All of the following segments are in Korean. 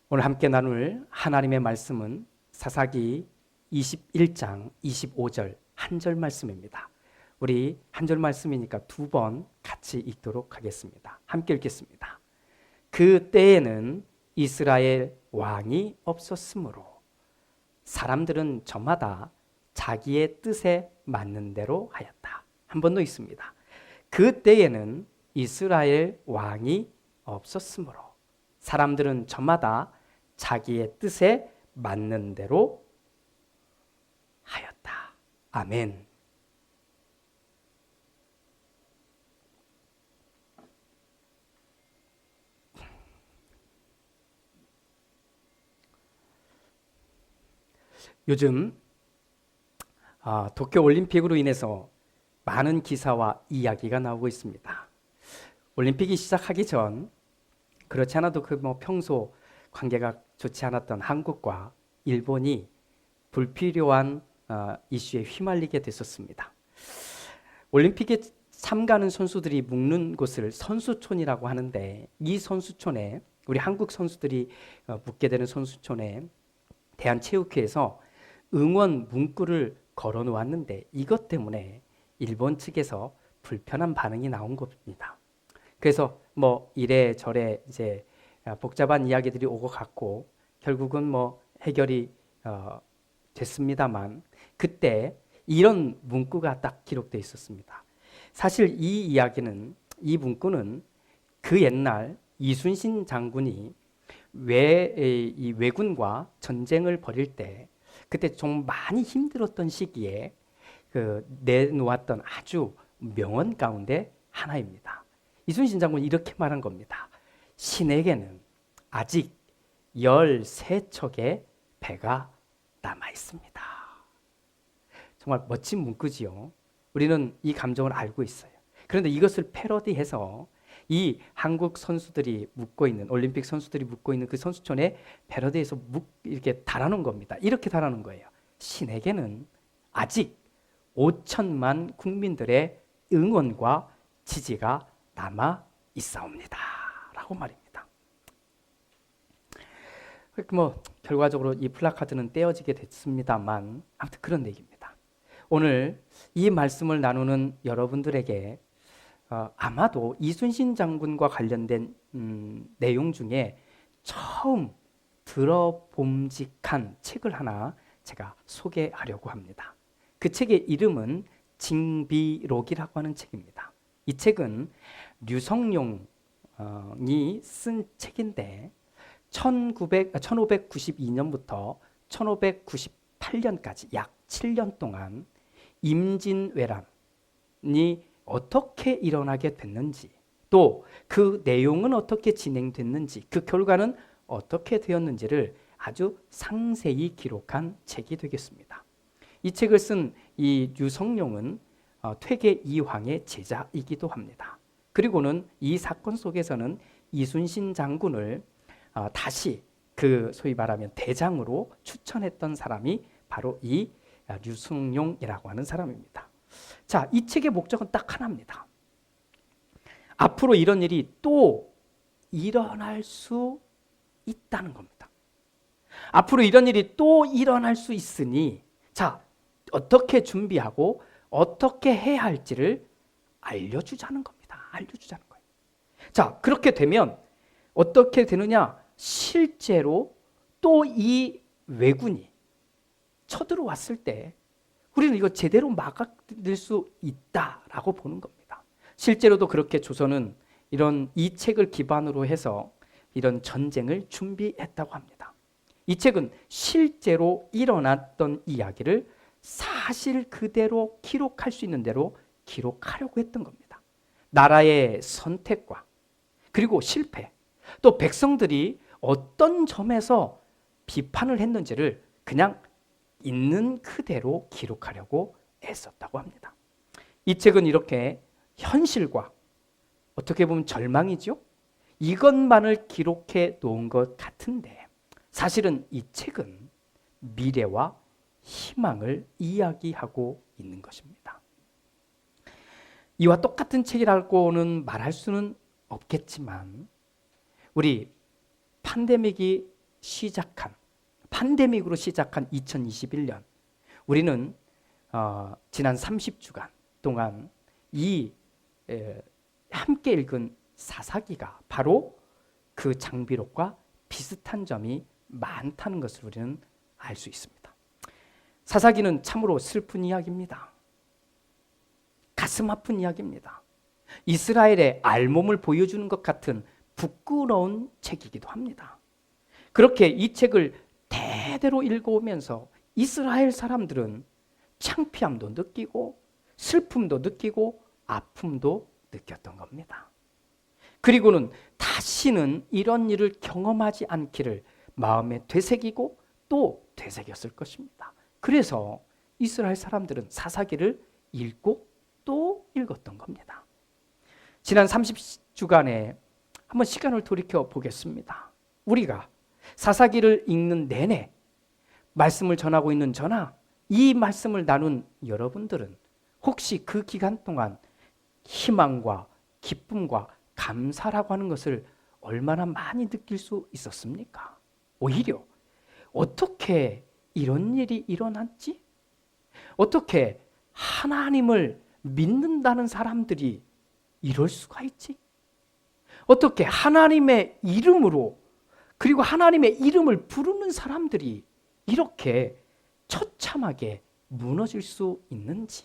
오늘 함께 나눌 하나님의 말씀은 사사기 21장 25절 한 절 말씀입니다. 우리 한 절 말씀이니까 두 번 같이 읽도록 하겠습니다. 함께 읽겠습니다. 그 때에는 이스라엘 왕이 없었으므로 사람들은 저마다 자기의 뜻에 맞는 대로 하였다. 한 번 더 있습니다. 그 때에는 이스라엘 왕이 없었으므로 사람들은 저마다 자기의 뜻에 맞는 대로 하였다. 아멘. 요즘 도쿄올림픽으로 인해서 많은 기사와 이야기가 나오고 있습니다. 올림픽이 시작하기 전 그렇지 않아도 평소 관계가 좋지 않았던 한국과 일본이 불필요한 이슈에 휘말리게 됐었습니다. 올림픽에 참가하는 선수들이 묵는 곳을 선수촌이라고 하는데 이 선수촌에 우리 한국 선수들이 묵게 되는 선수촌에 대한체육회에서 응원 문구를 걸어 놓았는데 이것 때문에 일본 측에서 불편한 반응이 나온 겁니다. 그래서 이래저래 이제 복잡한 이야기들이 오고 갔고 결국은 해결이 됐습니다만 그때 이런 문구가 딱 기록되어 있었습니다. 사실 이 문구는 그 옛날 이순신 장군이 왜군과 전쟁을 벌일 때 그때 좀 많이 힘들었던 시기에 내놓았던 아주 명언 가운데 하나입니다. 이순신 장군이 이렇게 말한 겁니다. 신에게는 아직 13척의 배가 남아 있습니다. 정말 멋진 문구지요. 우리는 이 감정을 알고 있어요. 그런데 이것을 패러디해서 이 한국 선수들이 묵고 있는 올림픽 선수들이 묵고 있는 그 선수촌에 패러디해서 이렇게 달아놓은 겁니다. 이렇게 달아놓은 거예요. 신에게는 아직 5천만 국민들의 응원과 지지가 남아 있사옵니다. 라고 말입니다. 결과적으로 이 플래카드는 떼어지게 됐습니다만 아무튼 그런 얘기입니다. 오늘 이 말씀을 나누는 여러분들에게 아마도 이순신 장군과 관련된 내용 중에 처음 들어봄직한 책을 하나 제가 소개하려고 합니다. 그 책의 이름은 징비록이라고 하는 책입니다. 이 책은 류성룡이 쓴 책인데 1592년부터 1598년까지 약 7년 동안 임진왜란이 어떻게 일어나게 됐는지 또 그 내용은 어떻게 진행됐는지 그 결과는 어떻게 되었는지를 아주 상세히 기록한 책이 되겠습니다. 이 책을 쓴 이 류성룡은 퇴계 이황의 제자이기도 합니다. 그리고는 이 사건 속에서는 이순신 장군을 다시 소위 말하면 대장으로 추천했던 사람이 바로 이 류성룡이라고 하는 사람입니다. 자, 이 책의 목적은 딱 하나입니다. 앞으로 이런 일이 또 일어날 수 있다는 겁니다. 앞으로 이런 일이 또 일어날 수 있으니 자, 어떻게 준비하고 어떻게 해야 할지를 알려주자는 겁니다. 알려주자는 거예요. 자, 그렇게 되면 어떻게 되느냐? 실제로 또 이 왜군이 쳐들어왔을 때 우리는 이거 제대로 막아낼 수 있다라고 보는 겁니다. 실제로도 그렇게 조선은 이 책을 기반으로 해서 이런 전쟁을 준비했다고 합니다. 이 책은 실제로 일어났던 이야기를 사실 그대로 기록할 수 있는 대로 기록하려고 했던 겁니다. 나라의 선택과 그리고 실패, 또 백성들이 어떤 점에서 비판을 했는지를 그냥 있는 그대로 기록하려고 애썼다고 합니다. 이 책은 이렇게 현실과 어떻게 보면 절망이죠? 이것만을 기록해 놓은 것 같은데 사실은 이 책은 미래와 희망을 이야기하고 있는 것입니다. 이와 똑같은 책이라고는 말할 수는 없겠지만 우리 팬데믹이 시작한 팬데믹으로 시작한 2021년 우리는 지난 30주간 동안 함께 읽은 사사기가 바로 그 장비록과 비슷한 점이 많다는 것을 우리는 알 수 있습니다. 사사기는 참으로 슬픈 이야기입니다. 가슴 아픈 이야기입니다. 이스라엘의 알몸을 보여주는 것 같은 부끄러운 책이기도 합니다. 그렇게 이 책을 대대로 읽어오면서 이스라엘 사람들은 창피함도 느끼고 슬픔도 느끼고 아픔도 느꼈던 겁니다. 그리고는 다시는 이런 일을 경험하지 않기를 마음에 되새기고 또 되새겼을 것입니다. 그래서 이스라엘 사람들은 사사기를 읽고 또 읽었던 겁니다. 지난 30주간에 한번 시간을 돌이켜 보겠습니다. 우리가 사사기를 읽는 내내 말씀을 전하고 있는 저나 이 말씀을 나눈 여러분들은 혹시 그 기간 동안 희망과 기쁨과 감사라고 하는 것을 얼마나 많이 느낄 수 있었습니까? 오히려 어떻게 이런 일이 일어났지? 어떻게 하나님을 믿는다는 사람들이 이럴 수가 있지? 어떻게 하나님의 이름으로 그리고 하나님의 이름을 부르는 사람들이 이렇게 처참하게 무너질 수 있는지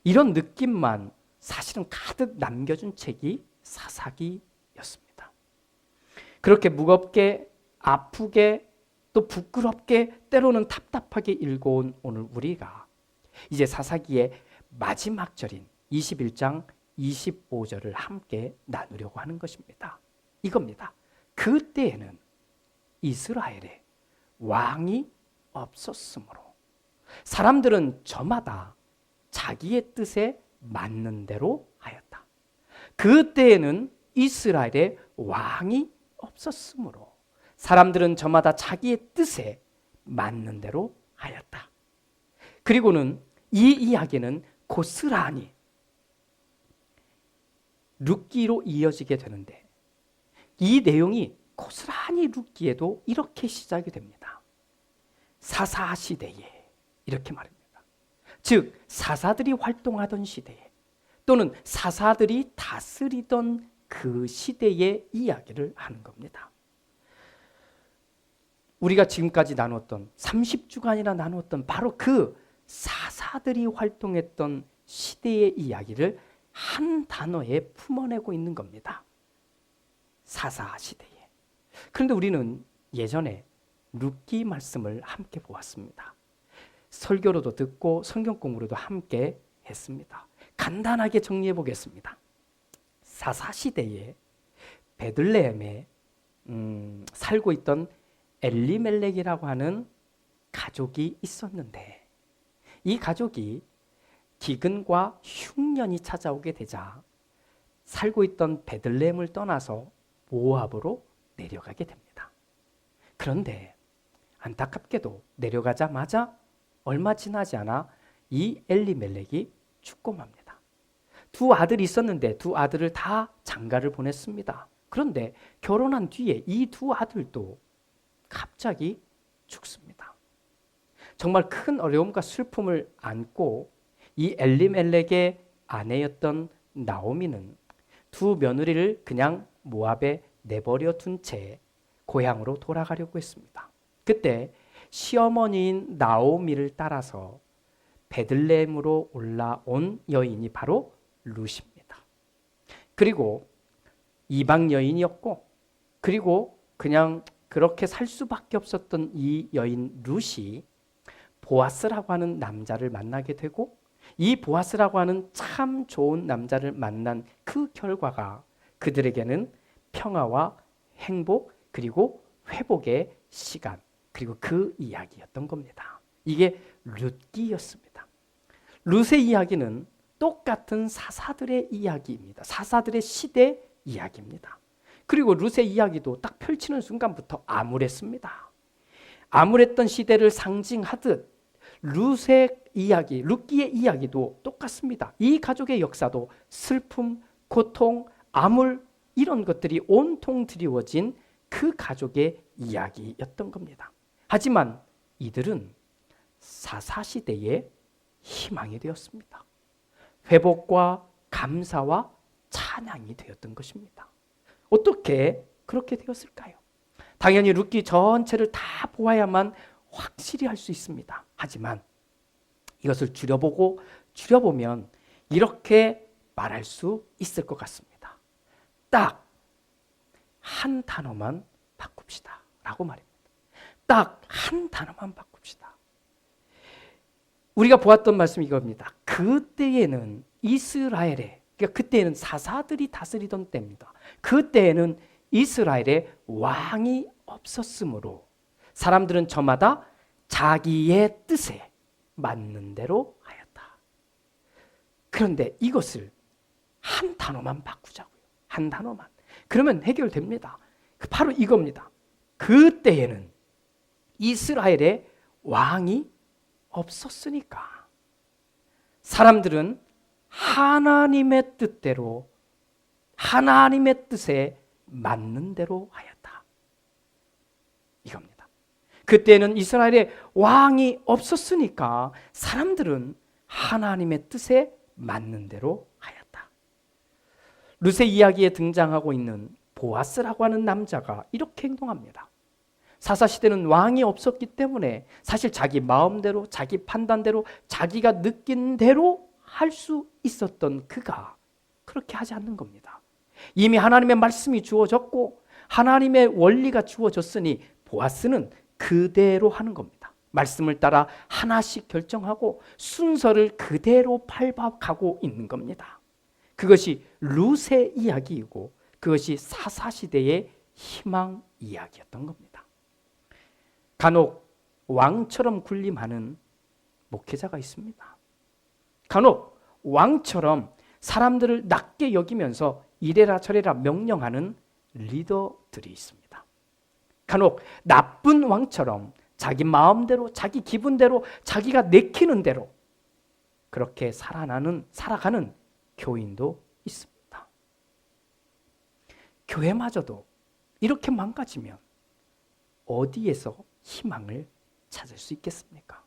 이런 느낌만 사실은 가득 남겨준 책이 사사기였습니다. 그렇게 무겁게 아프게 또 부끄럽게 때로는 답답하게 읽어온 오늘 우리가 이제 사사기의 마지막 절인 21장 25절을 함께 나누려고 하는 것입니다. 이겁니다. 그때에는 이스라엘에 왕이 없었으므로 사람들은 저마다 자기의 뜻에 맞는 대로 하였다. 그때에는 이스라엘에 왕이 없었으므로 사람들은 저마다 자기의 뜻에 맞는 대로 하였다. 그리고는 이 이야기는 고스란히 룻기로 이어지게 되는데 이 내용이 고스란히 룻기에도 이렇게 시작이 됩니다. 사사시대에 이렇게 말합니다. 즉 사사들이 활동하던 시대에 또는 사사들이 다스리던 그 시대의 이야기를 하는 겁니다. 우리가 지금까지 나누었던 30주간이나 나누었던 바로 그 사사들이 활동했던 시대의 이야기를 한 단어에 품어내고 있는 겁니다. 사사시대에. 그런데 우리는 예전에 룻기 말씀을 함께 보았습니다. 설교로도 듣고 성경 공부로도 함께 했습니다. 간단하게 정리해 보겠습니다. 사사시대에 베들레헴에 살고 있던 엘리멜렉이라고 하는 가족이 있었는데 이 가족이 기근과 흉년이 찾아오게 되자 살고 있던 베들레헴을 떠나서 모압으로 내려가게 됩니다. 그런데 안타깝게도 내려가자마자 얼마 지나지 않아 이 엘리멜렉이 죽고 맙니다. 두 아들이 있었는데 두 아들을 다 장가를 보냈습니다. 그런데 결혼한 뒤에 이 두 아들도 갑자기 죽습니다. 정말 큰 어려움과 슬픔을 안고 이 엘리멜렉의 아내였던 나오미는 두 며느리를 그냥 모압에 내버려 둔 채 고향으로 돌아가려고 했습니다. 그때 시어머니인 나오미를 따라서 베들레헴으로 올라온 여인이 바로 룻입니다. 그리고 이방 여인이었고 그리고 그냥 그렇게 살 수밖에 없었던 이 여인 룻이 보아스라고 하는 남자를 만나게 되고 이 보아스라고 하는 참 좋은 남자를 만난 그 결과가 그들에게는 평화와 행복 그리고 회복의 시간 그리고 그 이야기였던 겁니다. 이게 룻기였습니다. 룻의 이야기는 똑같은 사사들의 이야기입니다. 사사들의 시대 이야기입니다. 그리고 룻의 이야기도 딱 펼치는 순간부터 암울했습니다. 암울했던 시대를 상징하듯 룻의 이야기, 룻기의 이야기도 똑같습니다. 이 가족의 역사도 슬픔, 고통, 암울 이런 것들이 온통 드리워진 그 가족의 이야기였던 겁니다. 하지만 이들은 사사시대의 희망이 되었습니다. 회복과 감사와 찬양이 되었던 것입니다. 어떻게 그렇게 되었을까요? 당연히 룻기 전체를 다 보아야만 확실히 할 수 있습니다. 하지만 이것을 줄여보면 이렇게 말할 수 있을 것 같습니다. 딱 한 단어만 바꿉시다 라고 말입니다. 딱 한 단어만 바꿉시다. 우리가 보았던 말씀이 이겁니다. 그때에는 이스라엘에, 그러니까 그때에는 사사들이 다스리던 때입니다. 그때에는 이스라엘에 왕이 없었으므로 사람들은 저마다 자기의 뜻에 맞는 대로 하였다. 그런데 이것을 한 단어만 바꾸자고요. 한 단어만. 그러면 해결됩니다. 바로 이겁니다. 그때에는 이스라엘에 왕이 없었으니까 사람들은 하나님의 뜻대로, 하나님의 뜻에 맞는 대로 하였다. 이겁니다. 그때는 이스라엘에 왕이 없었으니까 사람들은 하나님의 뜻에 맞는 대로 하였다. 룻의 이야기에 등장하고 있는 보아스라고 하는 남자가 이렇게 행동합니다. 사사시대는 왕이 없었기 때문에 사실 자기 마음대로, 자기 판단대로, 자기가 느낀 대로 할 수 있었던 그가 그렇게 하지 않는 겁니다. 이미 하나님의 말씀이 주어졌고 하나님의 원리가 주어졌으니 보아스는 그대로 하는 겁니다. 말씀을 따라 하나씩 결정하고 순서를 그대로 밟아가고 있는 겁니다. 그것이 룻의 이야기이고 그것이 사사시대의 희망 이야기였던 겁니다. 간혹 왕처럼 군림하는 목회자가 있습니다. 간혹 왕처럼 사람들을 낮게 여기면서 이래라 저래라 명령하는 리더들이 있습니다. 간혹 나쁜 왕처럼 자기 마음대로, 자기 기분대로, 자기가 내키는 대로 그렇게 살아가는 교인도 있습니다. 교회마저도 이렇게 망가지면 어디에서 희망을 찾을 수 있겠습니까?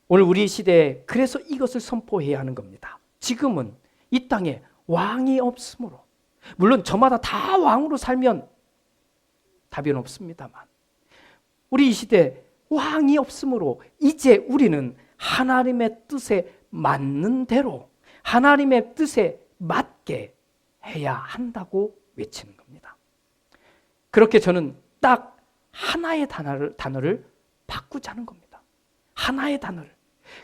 오늘 우리 시대에 그래서 이것을 선포해야 하는 겁니다. 지금은 이 땅에 왕이 없으므로, 물론 저마다 다 왕으로 살면 답은 없습니다만 우리 이 시대에 왕이 없으므로 이제 우리는 하나님의 뜻에 맞는 대로 하나님의 뜻에 맞게 해야 한다고 외치는 겁니다. 그렇게 저는 딱 하나의 단어를 바꾸자는 겁니다. 하나의 단어를.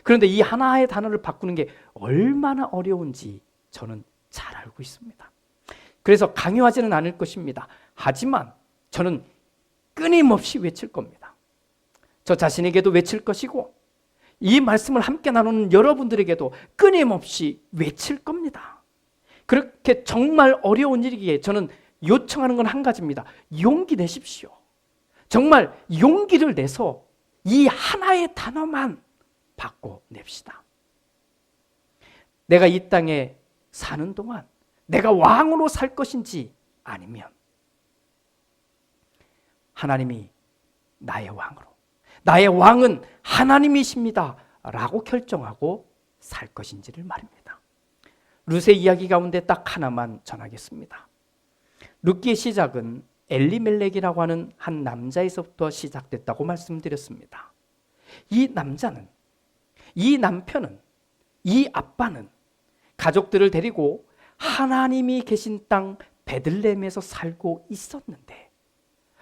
그런데 이 하나의 단어를 바꾸는 게 얼마나 어려운지 저는 잘 알고 있습니다. 그래서 강요하지는 않을 것입니다. 하지만 저는 끊임없이 외칠 겁니다. 저 자신에게도 외칠 것이고 이 말씀을 함께 나누는 여러분들에게도 끊임없이 외칠 겁니다. 그렇게 정말 어려운 일이기에 저는 요청하는 건 한 가지입니다. 용기 내십시오. 정말 용기를 내서 이 하나의 단어만 바꿔냅시다. 내가 이 땅에 사는 동안 내가 왕으로 살 것인지 아니면 하나님이 나의 왕으로, 나의 왕은 하나님이십니다 라고 결정하고 살 것인지를 말입니다. 룻의 이야기 가운데 딱 하나만 전하겠습니다. 룻기의 시작은 엘리멜렉이라고 하는 한 남자에서부터 시작됐다고 말씀드렸습니다. 이 남자는, 이 남편은, 이 아빠는 가족들을 데리고 하나님이 계신 땅 베들레헴에서 살고 있었는데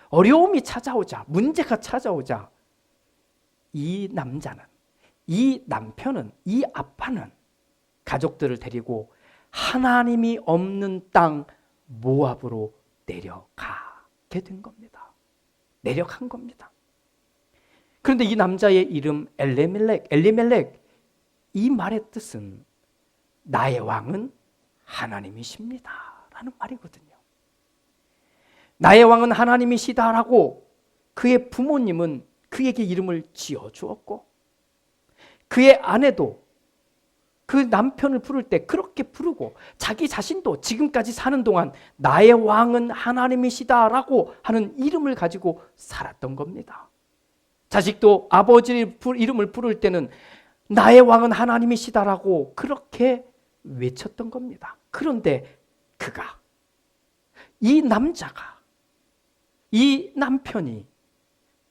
어려움이 찾아오자, 문제가 찾아오자 이 남자는, 이 남편은, 이 아빠는 가족들을 데리고 하나님이 없는 땅 모압으로 내려가게 된 겁니다. 내려간 겁니다. 그런데 이 남자의 이름 엘리멜렉, 이 말의 뜻은 나의 왕은 하나님이십니다 라는 말이거든요. 나의 왕은 하나님이시다라고 그의 부모님은 그에게 이름을 지어주었고 그의 아내도 그 남편을 부를 때 그렇게 부르고 자기 자신도 지금까지 사는 동안 나의 왕은 하나님이시다라고 하는 이름을 가지고 살았던 겁니다. 자식도 아버지 이름을 부를 때는 나의 왕은 하나님이시다라고 그렇게 외쳤던 겁니다. 그런데 이 남자가, 이 남편이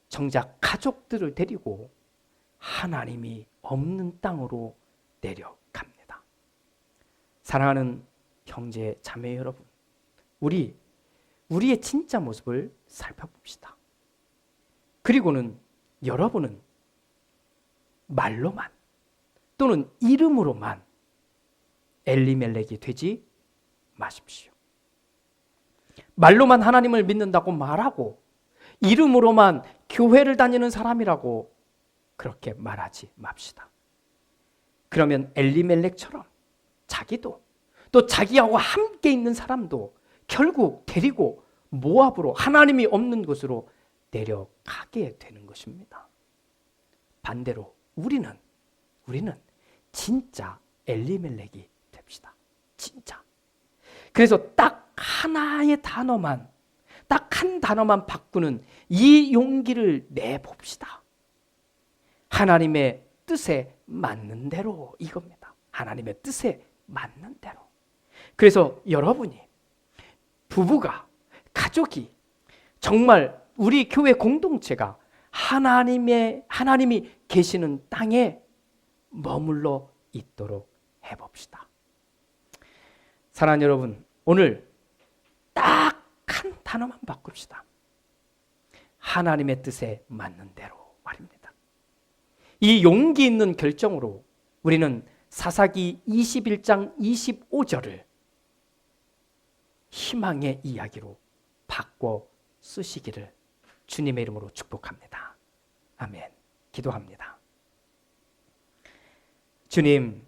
정작 가족들을 데리고 하나님이 없는 땅으로 내려갑니다. 사랑하는 형제 자매 여러분, 우리의 진짜 모습을 살펴봅시다. 그리고는 여러분은 말로만 또는 이름으로만 엘리멜렉이 되지 마십시오. 말로만 하나님을 믿는다고 말하고 이름으로만 교회를 다니는 사람이라고 그렇게 말하지 맙시다. 그러면 엘리멜렉처럼 자기도 또 자기하고 함께 있는 사람도 결국 데리고 모압으로, 하나님이 없는 곳으로 내려가게 되는 것입니다. 반대로 우리는 진짜 엘리멜렉이 됩시다. 진짜. 그래서 딱 하나의 단어만, 딱 한 단어만 바꾸는 이 용기를 내봅시다. 하나님의 뜻에 맞는 대로, 이겁니다. 하나님의 뜻에 맞는 대로. 그래서 여러분이, 부부가, 가족이, 정말 우리 교회 공동체가 하나님이 계시는 땅에 머물러 있도록 해봅시다. 사랑하는 여러분, 오늘 딱 한 단어만 바꿉시다. 하나님의 뜻에 맞는 대로 말입니다. 이 용기 있는 결정으로 우리는 사사기 21장 25절을 희망의 이야기로 바꿔 쓰시기를 주님의 이름으로 축복합니다. 아멘. 기도합니다. 주님,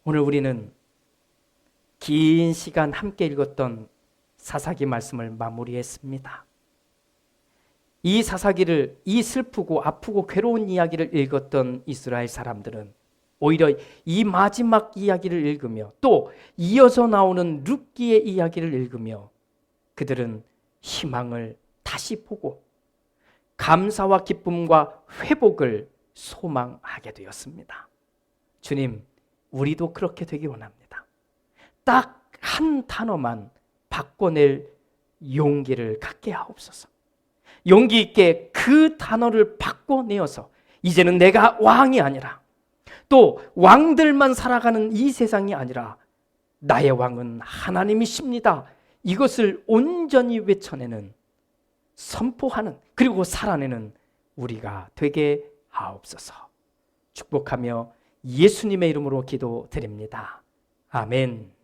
오늘 우리는 긴 시간 함께 읽었던 사사기 말씀을 마무리했습니다. 이 사사기를, 이 슬프고 아프고 괴로운 이야기를 읽었던 이스라엘 사람들은 오히려 이 마지막 이야기를 읽으며 또 이어서 나오는 룻기의 이야기를 읽으며 그들은 희망을 다시 보고 감사와 기쁨과 회복을 소망하게 되었습니다. 주님, 우리도 그렇게 되기 원합니다. 딱 한 단어만 바꿔낼 용기를 갖게 하옵소서. 용기 있게 그 단어를 바꿔내어서 이제는 내가 왕이 아니라 또 왕들만 살아가는 이 세상이 아니라 나의 왕은 하나님이십니다. 이것을 온전히 외쳐내는, 선포하는, 그리고 살아내는 우리가 되게 하옵소서. 축복하며 예수님의 이름으로 기도드립니다. 아멘.